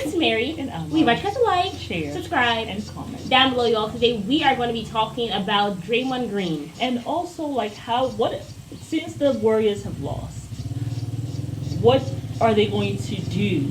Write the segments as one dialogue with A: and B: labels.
A: It's Mary.
B: And Emma.
A: We invite you guys to like,
B: share,
A: subscribe,
B: and comment
A: down below, y'all. Today we are going to be talking about Draymond Green.
B: And also, like, since the Warriors have lost, what are they going to do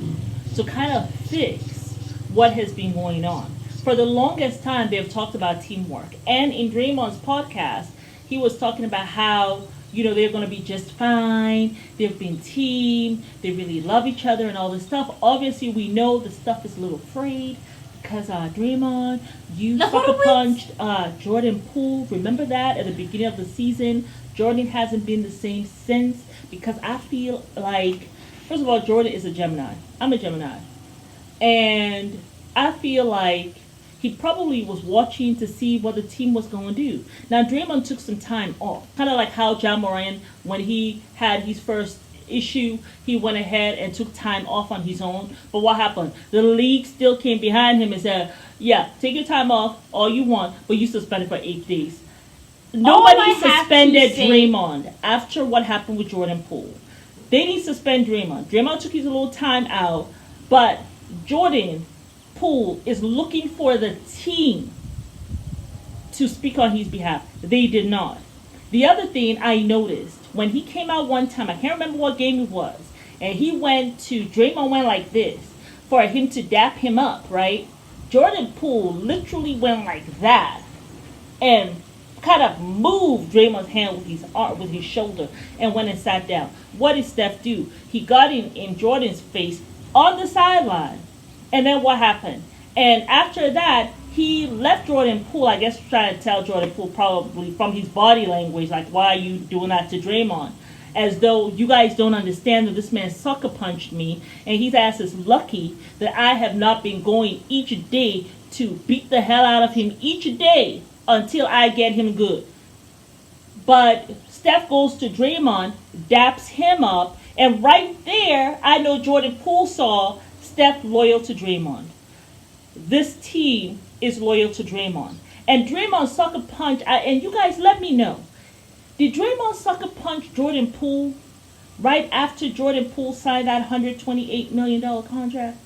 B: to kind of fix what has been going on? For the longest time, they've talked about teamwork. And in Draymond's podcast, he was talking about how, they're going to be just fine. They've been team. They really love each other and all this stuff. Obviously, we know the stuff is a little frayed because Draymond, you sucker punched Jordan Poole. Remember that at the beginning of the season? Jordan hasn't been the same since because I feel like, first of all, Jordan is a Gemini. I'm a Gemini. And I feel like he probably was watching to see what the team was going to do. Now, Draymond took some time off. Kind of like how Maryam, when he had his first issue, he went ahead and took time off on his own. But what happened? The league still came behind him and said, yeah, take your time off all you want, but you suspended for 8 days. Nobody suspended Draymond after what happened with Jordan Poole. They didn't suspend Draymond. Draymond took his little time out, but Jordan Poole is looking for the team to speak on his behalf. They did not. The other thing I noticed, when he came out one time, I can't remember what game it was, and Draymond went like this for him to dap him up, right? Jordan Poole literally went like that and kind of moved Draymond's hand with his arm, with his shoulder, and went and sat down. What did Steph do? He got in Jordan's face on the sideline. And then what happened? And after that, he left Jordan Poole, I guess trying to tell Jordan Poole probably from his body language, like, why are you doing that to Draymond? As though you guys don't understand that this man sucker punched me, and his ass is lucky that I have not been going each day to beat the hell out of him each day until I get him good. But Steph goes to Draymond, daps him up, and right there, I know Jordan Poole saw Steph loyal to Draymond. This team is loyal to Draymond. And Draymond sucker punch, and you guys let me know, did Draymond sucker punch Jordan Poole right after Jordan Poole signed that $128 million contract?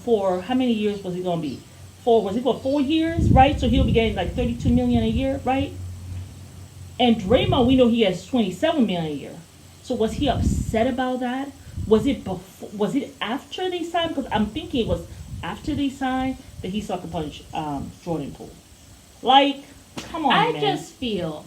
B: For how many years was he going to be? Was it for 4 years, right? So he'll be getting like $32 million a year, right? And Draymond, we know he has $27 million a year. So was he upset about that? Was it before? Was it after they signed? Because I'm thinking it was after they signed that he sucker punched Jordan Poole. Like, come on, man.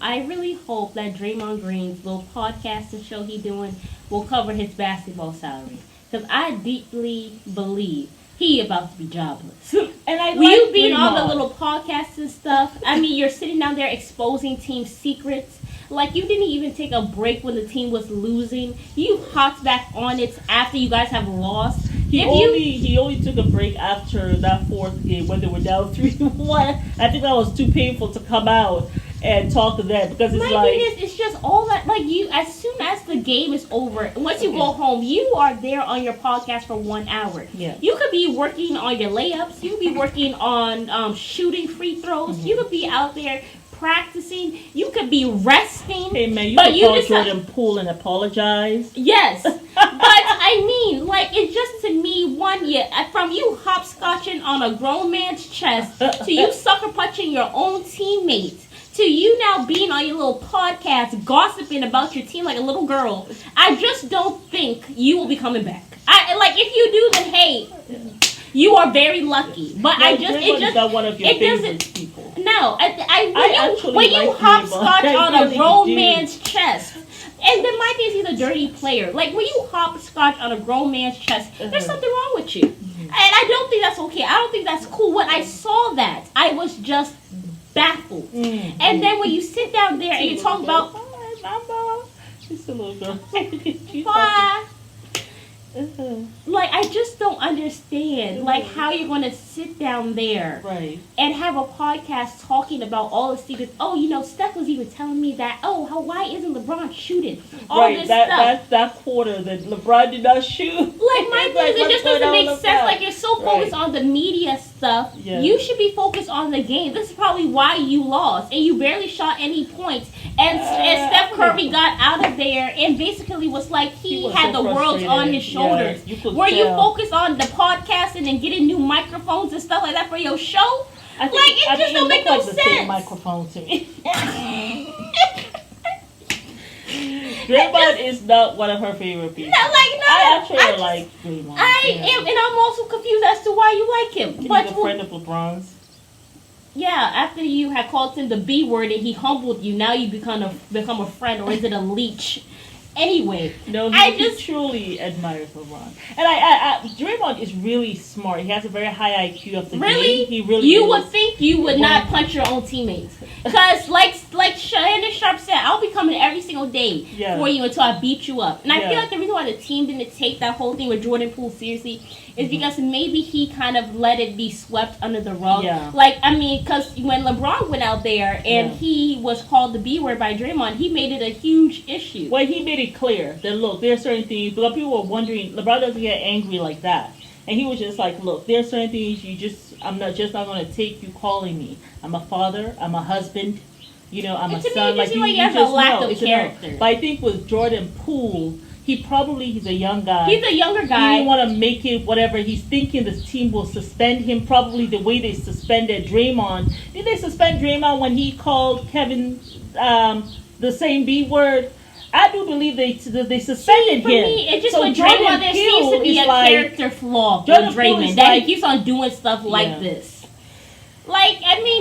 A: I really hope that Draymond Green's little podcast and show he's doing will cover his basketball salary. Because I deeply believe he about to be jobless.
B: And
A: you being on the little podcasts and stuff, I mean, you're sitting down there exposing team secrets. Like, you didn't even take a break when the team was losing. You hopped back on it after you guys have lost.
B: He only took a break after that fourth game when they were down 3-1. I think that was too painful to come out and talk to them because it's
A: it's just all that, like, you, as soon as the game is over, once you go home, you are there on your podcast for 1 hour.
B: Yeah.
A: You could be working on your layups. You could be working on shooting free throws. Mm-hmm. You could be out there practicing. You could be resting.
B: Hey man, you could call Jordan Poole and apologize.
A: Yes. But I mean, like, it's just to me, from you hopscotching on a grown man's chest to you sucker punching your own teammates to you now being on your little podcast gossiping about your team like a little girl, I just don't think you will be coming back. If you do, then hey, you are very lucky. But
B: no, it's not one of your favorite people.
A: No, when you hopscotch on a grown man's chest. And then my thing is, he's a dirty player. Like, when you hopscotch on a grown man's chest, there's something wrong with you. And I don't think that's okay. I don't think that's cool. When I saw that, I was just baffled. And then when you sit down there and you talk about...
B: She's a little girl.
A: Like, I just don't understand, like, how you're going to sit down there and have a podcast talking about all the secrets. Oh, Steph was even telling me that, why isn't LeBron shooting? All this stuff.
B: That quarter that LeBron did not shoot.
A: Like, my thing is, it just doesn't make sense. Like, you're so focus on the media stuff.
B: Yeah.
A: You should be focused on the game. This is probably why you lost, and you barely shot any points. And Steph Curry got out of there and basically was like he
B: was
A: had
B: so
A: the world
B: frustrated.
A: on his shoulders.
B: Yeah, you could
A: Were you
B: tell.
A: focused on the podcasting and getting new microphones and stuff like that for your show? It just don't make no
B: like the same
A: sense.
B: microphone to me. Draymond is not one of her favorite people. I actually like Draymond.
A: I am, and I'm also confused as to why you like him.
B: He's
A: But
B: a friend of LeBron's.
A: yeah, after you had called him the B word and he humbled you, now you become a friend, or is it a leech? Anyway,
B: No, he truly admires LeBron. And Draymond is really smart. He has a very high IQ of the game. He really
A: you
B: is.
A: would think you would not punch your own teammates. Because, like Shannon Sharp said, I'll be coming every single day for you until I beat you up. And I feel like the reason why the team didn't take that whole thing with Jordan Poole seriously is because maybe he kind of let it be swept under the rug.
B: Yeah.
A: Because when LeBron went out there and he was called the B word by Draymond, he made it a huge issue.
B: Well, he made it clear that, look, there are certain things, because people were wondering, LeBron doesn't get angry like that. And he was just like, look, there are certain things I'm not going to take you calling me. I'm a father, I'm a husband, I'm a son.
A: Like he has a lack of character.
B: But I think with Jordan Poole, he's a young guy.
A: He's a younger guy.
B: He didn't want to make it whatever. He's thinking the team will suspend him probably the way they suspended Draymond. Did they suspend Draymond when he called Kevin the same B word? I do believe they suspended him.
A: For me, it's just
B: so
A: with Draymond, there seems to be a character flaw with Draymond. That he keeps on doing stuff like this.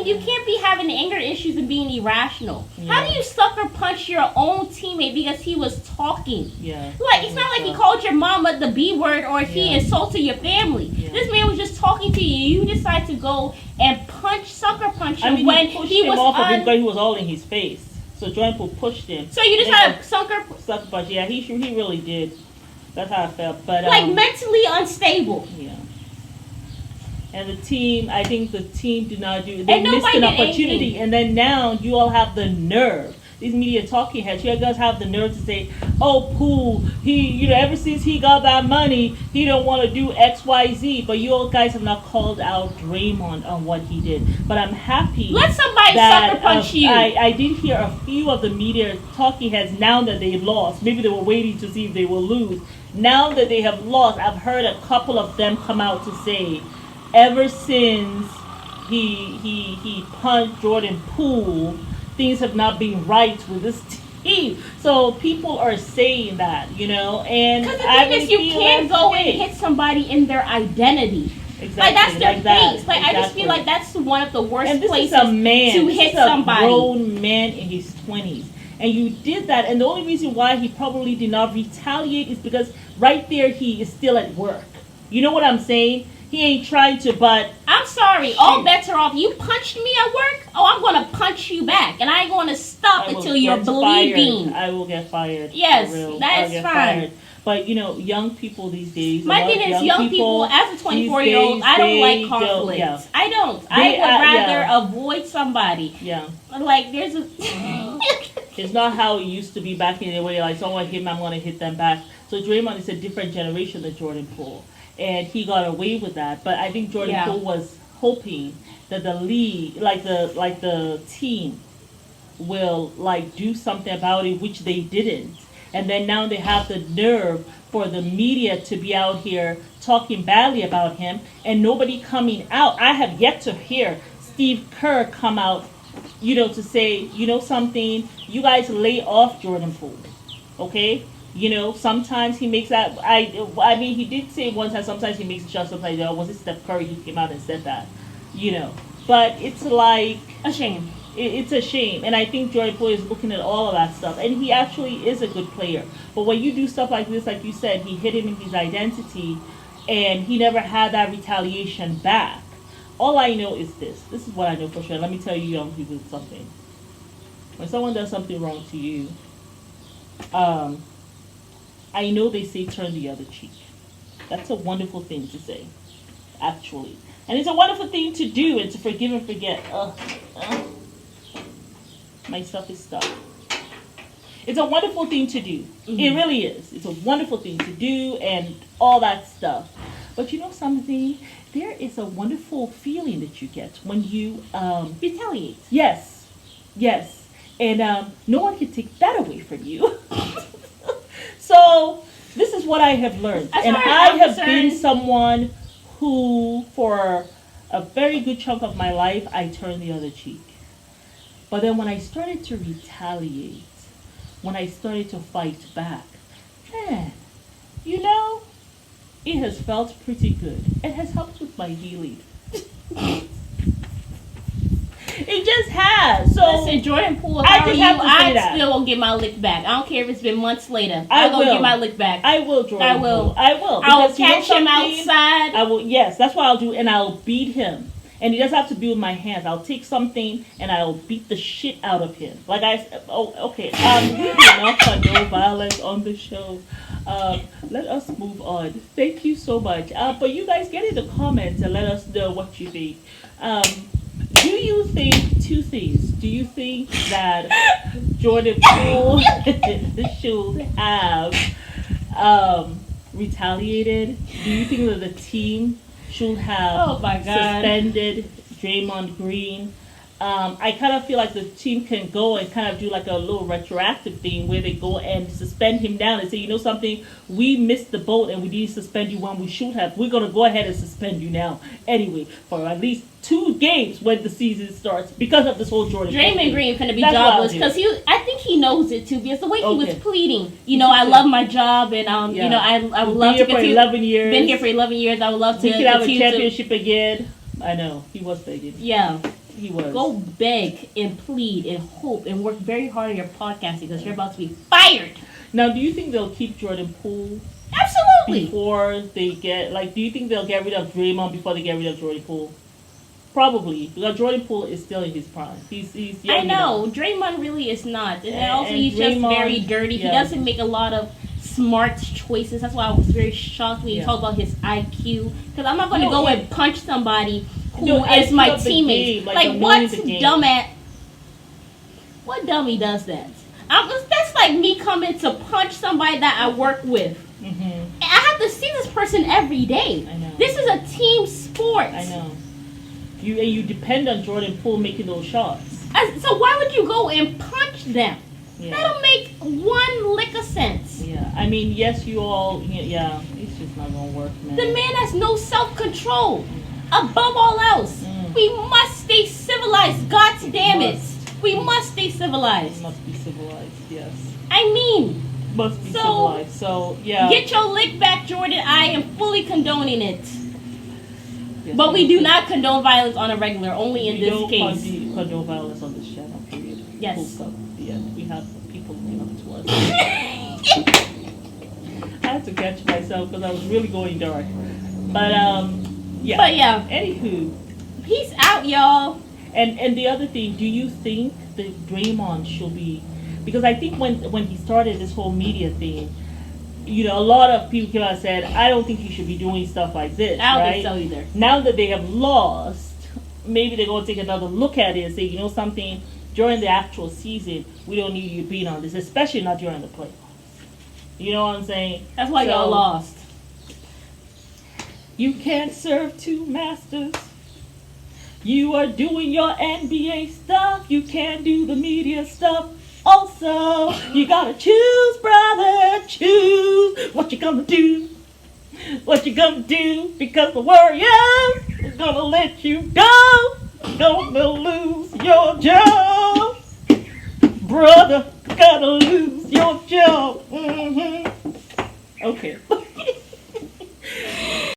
A: You can't be having anger issues and being irrational. Yeah. How do you sucker punch your own teammate because he was talking?
B: Yeah.
A: It's not like he called your mama the B word or he insulted your family. Yeah. This man was just talking to you. You decide to go and sucker punch him when
B: he pushed him off of him because he was all in his face. So Jordan Poole pushed him.
A: So you just had a sucker
B: punch. Yeah, he really did. That's how I felt. But
A: mentally unstable.
B: Yeah. And the team, I think the team did not do. They missed an opportunity, and then now you all have the nerve. These media talking heads, you guys have the nerve to say, "Oh, Poole, he, ever since he got that money, he don't want to do X, Y, Z." But you all guys have not called out Draymond on what he did. But I'm happy.
A: Let somebody sucker punch you.
B: I did hear a few of the media talking heads now that they lost. Maybe they were waiting to see if they will lose. Now that they have lost, I've heard a couple of them come out to say, ever since he punched Jordan Poole, things have not been right with this team. So people are saying that, and
A: because the thing is, you can't go and hit somebody in their identity.
B: Exactly.
A: That's their face.
B: Exactly.
A: I just feel like that's one of the worst places
B: to
A: hit somebody.
B: A grown man in his 20s. And you did that, and the only reason why he probably did not retaliate is because right there he is still at work. You know what I'm saying? He ain't trying to, but...
A: I'm sorry. All bets are off. You punched me at work? Oh, I'm going to punch you back. And I ain't going to stop until you're bleeding.
B: Fired. I will get fired.
A: Yes, that's fine. Fired.
B: But, young people these days...
A: My thing is, young people, as a 24-year-old, I don't like conflict. Yeah. I don't. I would rather avoid somebody.
B: Yeah.
A: There's a...
B: It's not how it used to be back in the way, someone hit me, I'm going to hit them back. So Draymond is a different generation than Jordan Poole. And he got away with that. But I think Jordan Poole was hoping that the league, the team, will do something about it, which they didn't. And then now they have the nerve for the media to be out here talking badly about him, and nobody coming out. I have yet to hear Steve Kerr come out, to say, something. You guys lay off Jordan Poole, okay? Sometimes he makes that. I mean, he did say once that sometimes he makes a shot. Sometimes was it Steph Curry who came out and said that, But it's
A: a shame.
B: It's a shame, and I think Jordan Poole is looking at all of that stuff, and he actually is a good player. But when you do stuff like this, like you said, he hit him in his identity, and he never had that retaliation back. All I know is this. This is what I know for sure. Let me tell you, young people, something. When someone does something wrong to you, I know they say turn the other cheek. That's a wonderful thing to say, actually. And it's a wonderful thing to do and to forgive and forget. My stuff is stuck. It's a wonderful thing to do. Mm-hmm. It really is. It's a wonderful thing to do and all that stuff. But you know something? There is a wonderful feeling that you get when you
A: Retaliate.
B: yes, yes, and no one can take that away from you. So this is what I have learned,
A: As
B: and
A: far as
B: I
A: I'm
B: have been
A: concerned-
B: someone who, for a very good chunk of my life, I turned the other cheek. But then when I started to retaliate, when I started to fight back, man, you know, it has felt pretty good. It has helped with my healing. It just has. So
A: Listen, Jordan Poole, if
B: I
A: I were
B: just
A: you,
B: have to say
A: I'd
B: that.
A: still go get my lick back. I don't care if it's been months later.
B: I
A: I'll go
B: will.
A: get my lick back.
B: I will, Jordan.
A: I will.
B: Poole. I will.
A: I'll
B: Because you know
A: catch him
B: something?
A: outside.
B: I will. Yes, that's what I'll do, and I'll beat him. And it doesn't have to be with my hands. I'll take something and I'll beat the shit out of him. Like I said, oh, okay. Enough on no violence on the show. Let us move on. Thank you so much. But you guys get in the comments and let us know what you think. Do you think two things? Do you think that Jordan Poole should have retaliated? Do you think that the team should have
A: Oh my God.
B: suspended Draymond Green? I kind of feel like the team can go and kind of do like a little retroactive thing where they go and suspend him down and say, you know something, we missed the boat and we didn't suspend you when we should have. We're going to go ahead and suspend you now anyway for at least 2 games when the season starts because of this whole Jordan Poole
A: Draymond
B: thing.
A: Green finna be
B: That's what I'll
A: jobless
B: do.
A: because I think he knows it too. Because the way he was
B: Okay.
A: pleading, you know, I love my job and
B: Yeah.
A: you know, I would
B: Been
A: love
B: here
A: to
B: for
A: continue.
B: 11 years.
A: Been here for 11 years. I would love to
B: We could have a
A: continue to.
B: championship again. I know he was begging.
A: Yeah,
B: He was.
A: go beg and plead and hope and work very hard on your podcasting because you're about to be fired.
B: Now, do you think they'll keep Jordan Poole
A: Absolutely.
B: before they get like? Do you think they'll get rid of Draymond before they get rid of Jordan Poole? Probably, because Jordan Poole is still in his prime. He's young
A: I know
B: enough.
A: Draymond really is not, and
B: And-
A: also
B: and
A: he's just
B: Draymond,
A: very dirty. He
B: yeah.
A: doesn't make a lot of smart choices. That's why I was very shocked when you
B: Yeah.
A: talked about his IQ. Because I'm not going to
B: No,
A: go
B: it-
A: and punch somebody who
B: No,
A: is
B: IQ
A: my
B: of the
A: teammate.
B: game, like
A: Like,
B: knowing
A: what's
B: the game.
A: dumb at? What dummy does that? That's like me coming to punch somebody that I work with.
B: Mm-hmm.
A: And I have to see this person every day.
B: I know.
A: This is a team sport.
B: I know. You depend on Jordan Poole making those shots.
A: So why would you go and punch them?
B: Yeah.
A: That don't make one lick of sense.
B: Yeah. I mean, yes, you all. Yeah. It's just not gonna work, man.
A: The man has no self-control. Above all else, we must stay civilized. God damn it. We must stay civilized.
B: Must be civilized. Yes.
A: I mean,
B: Must be
A: So,
B: civilized. So yeah.
A: get your lick back, Jordan. I am fully condoning it.
B: Yes,
A: But we do not condone violence on a regular, only in
B: we
A: this
B: don't
A: case.
B: condone violence on this channel. Period.
A: Yes.
B: Full stop. The end. We have people looking up to us. I had to catch myself because I was really going dark. But yeah.
A: But yeah,
B: Anywho,
A: peace out, y'all.
B: and the other thing, do you think that Draymond should be? Because I think when he started this whole media thing, you know, a lot of people came out and said, I don't think he should be doing stuff like this.
A: I don't
B: right?
A: think so either.
B: Now that they have lost, maybe they're going to take another look at it and say, you know something, during the actual season, we don't need you being on this, especially not during the playoffs. You know what I'm saying?
A: That's why
B: So,
A: y'all lost.
B: You can't serve 2 masters. You are doing your NBA stuff. You can't do the media stuff. Also, you gotta choose, brother. Choose what you gonna do. What you gonna do? Because the Warriors is gonna let you go. Gonna lose your job, brother. Gotta lose your job. Okay.